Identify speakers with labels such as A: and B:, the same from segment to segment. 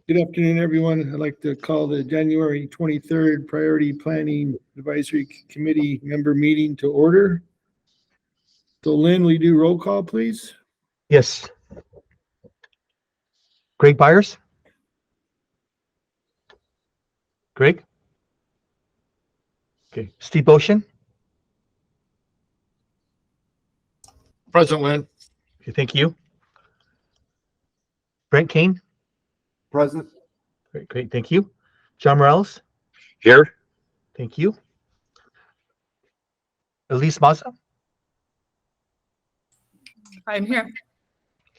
A: Good afternoon, everyone. I'd like to call the January 23rd Priority Planning Advisory Committee member meeting to order. So Lynn, will you do roll call, please?
B: Yes. Greg Byers? Greg? Okay. Steve Ocean?
C: Present, Lynn.
B: Okay, thank you. Brent Kane?
C: Present.
B: Great, thank you. John Morales?
C: Here.
B: Thank you. Elise Maza?
D: I'm here.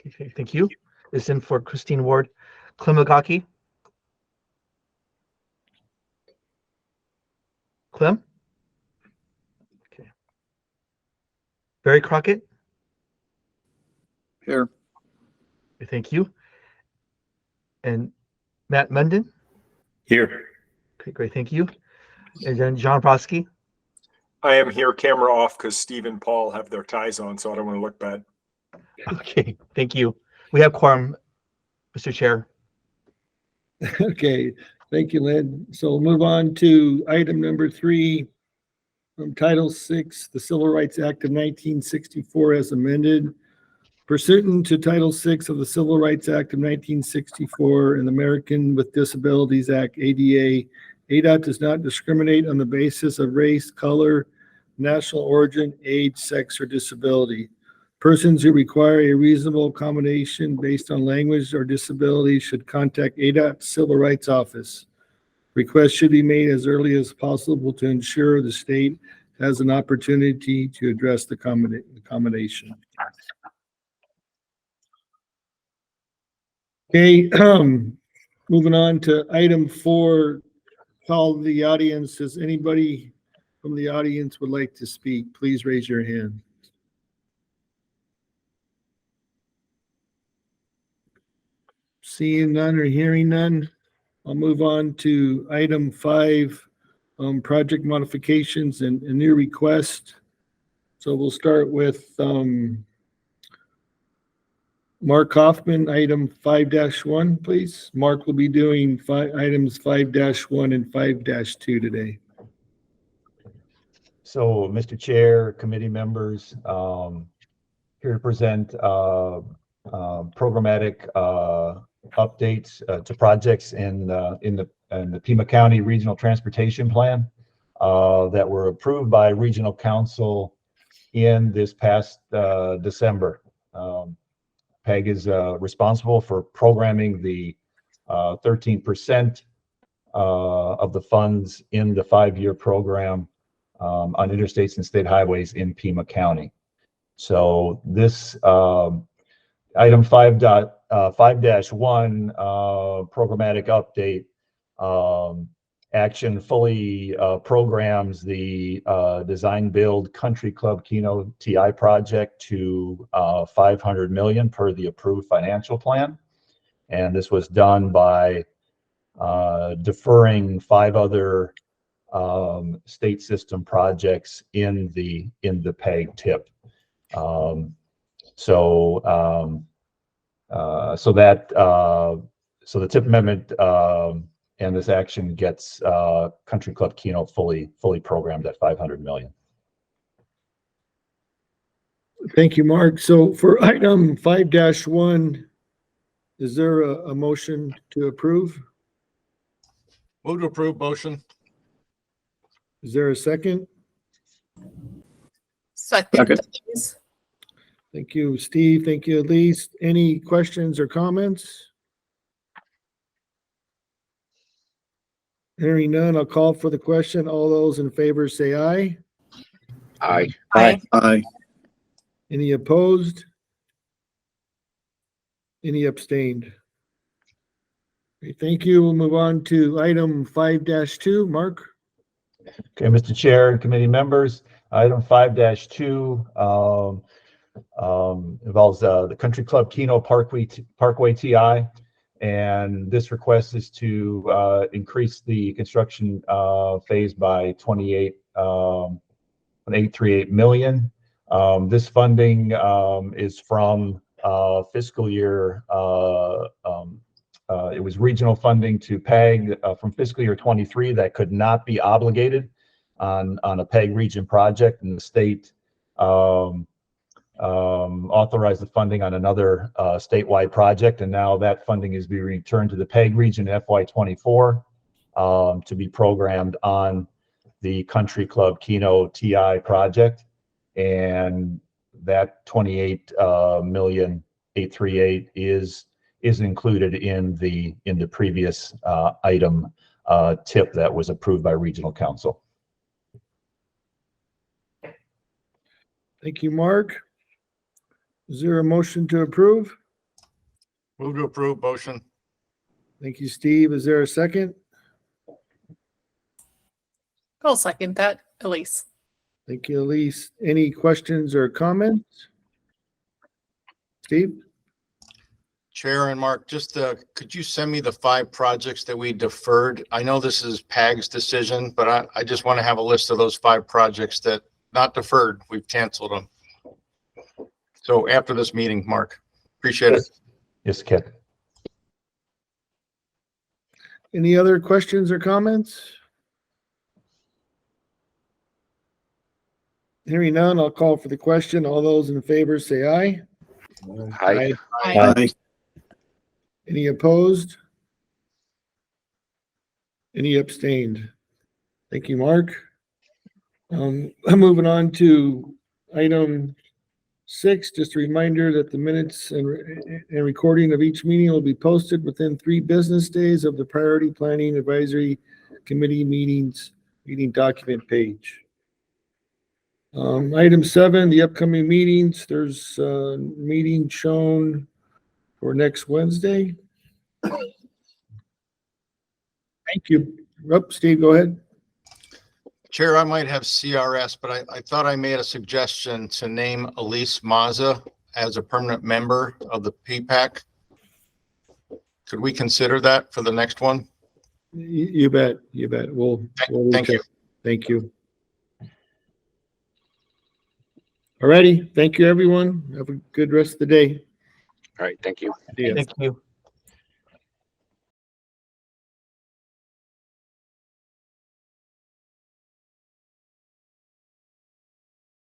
B: Okay, thank you. Is in for Christine Ward. Klimagaki? Clem? Okay. Barry Crockett?
C: Here.
B: Okay, thank you. And Matt Munden?
C: Here.
B: Okay, great, thank you. And then John Prosky?
E: I am here, camera off, because Steve and Paul have their ties on, so I don't want to look bad.
B: Okay, thank you. We have quorum, Mr. Chair.
A: Okay, thank you, Lynn. So we'll move on to item number 3 from Title VI, the Civil Rights Act of 1964 as amended. Pursuant to Title VI of the Civil Rights Act of 1964 and the American with Disabilities Act, ADA, ADOT does not discriminate on the basis of race, color, national origin, age, sex, or disability. Persons who require a reasonable accommodation based on language or disability should contact ADOT Civil Rights Office. Requests should be made as early as possible to ensure the state has an opportunity to address the accommodation. Okay, moving on to item 4, call the audience. Does anybody from the audience would like to speak? Please raise your hand. Seeing none or hearing none, I'll move on to item 5, project modifications and a new request. So we'll start with Mark Hoffman, item 5-1, please. Mark will be doing items 5-1 and 5-2 today.
F: So, Mr. Chair, committee members, here to present programmatic updates to projects in the Pima County Regional Transportation Plan that were approved by Regional Council in this past December. PEG is responsible for programming the 13% of the funds in the 5-year program on interstates and state highways in Pima County. So this item 5-1 programmatic update action fully programs the design build Country Club Kino TI project to $500 million per the approved financial plan. And this was done by deferring 5 other state system projects in the PEG tip. So the tip amendment and this action gets Country Club Kino fully programmed at $500 million.
A: Thank you, Mark. So for item 5-1, is there a motion to approve?
C: Move to approve motion.
A: Is there a second?
D: Second, please.
A: Thank you, Steve. Thank you, Elise. Any questions or comments? Hearing none, I'll call for the question. All those in favor say aye.
C: Aye.
D: Aye.
C: Aye.
A: Any opposed? Any abstained? Okay, thank you. We'll move on to item 5-2. Mark?
F: Okay, Mr. Chair and committee members, item 5-2 involves the Country Club Kino Parkway TI. And this request is to increase the construction phase by 28.838 million. This funding is from fiscal year it was regional funding to PEG from fiscal year 23 that could not be obligated on a PEG region project, and the state authorized the funding on another statewide project, and now that funding is being returned to the PEG region FY24 to be programmed on the Country Club Kino TI project, and that 28,838 is included in the previous item tip that was approved by Regional Council.
A: Thank you, Mark. Is there a motion to approve?
C: Move to approve motion.
A: Thank you, Steve. Is there a second?
D: I'll second that, Elise.
A: Thank you, Elise. Any questions or comments? Steve?
G: Chair and Mark, just could you send me the 5 projects that we deferred? I know this is PAG's decision, but I just want to have a list of those 5 projects that not deferred. We've canceled them. So after this meeting, Mark, appreciate it.
F: Yes, Ken.
A: Any other questions or comments? Hearing none, I'll call for the question. All those in favor say aye.
C: Aye.
D: Aye.
A: Any opposed? Any abstained? Thank you, Mark. I'm moving on to item 6, just a reminder that the minutes and recording of each meeting will be posted within 3 business days of the Priority Planning Advisory Committee meeting document page. Item 7, the upcoming meetings. There's a meeting shown for next Wednesday. Thank you. Steve, go ahead.
G: Chair, I might have CRS, but I thought I made a suggestion to name Elise Mazza as a permanent member of the PPAC. Could we consider that for the next one?
A: You bet. You bet. We'll
G: Thank you.
A: Thank you. All righty. Thank you, everyone. Have a good rest of the day.
C: All right, thank you.
A: See ya.
B: Thank you.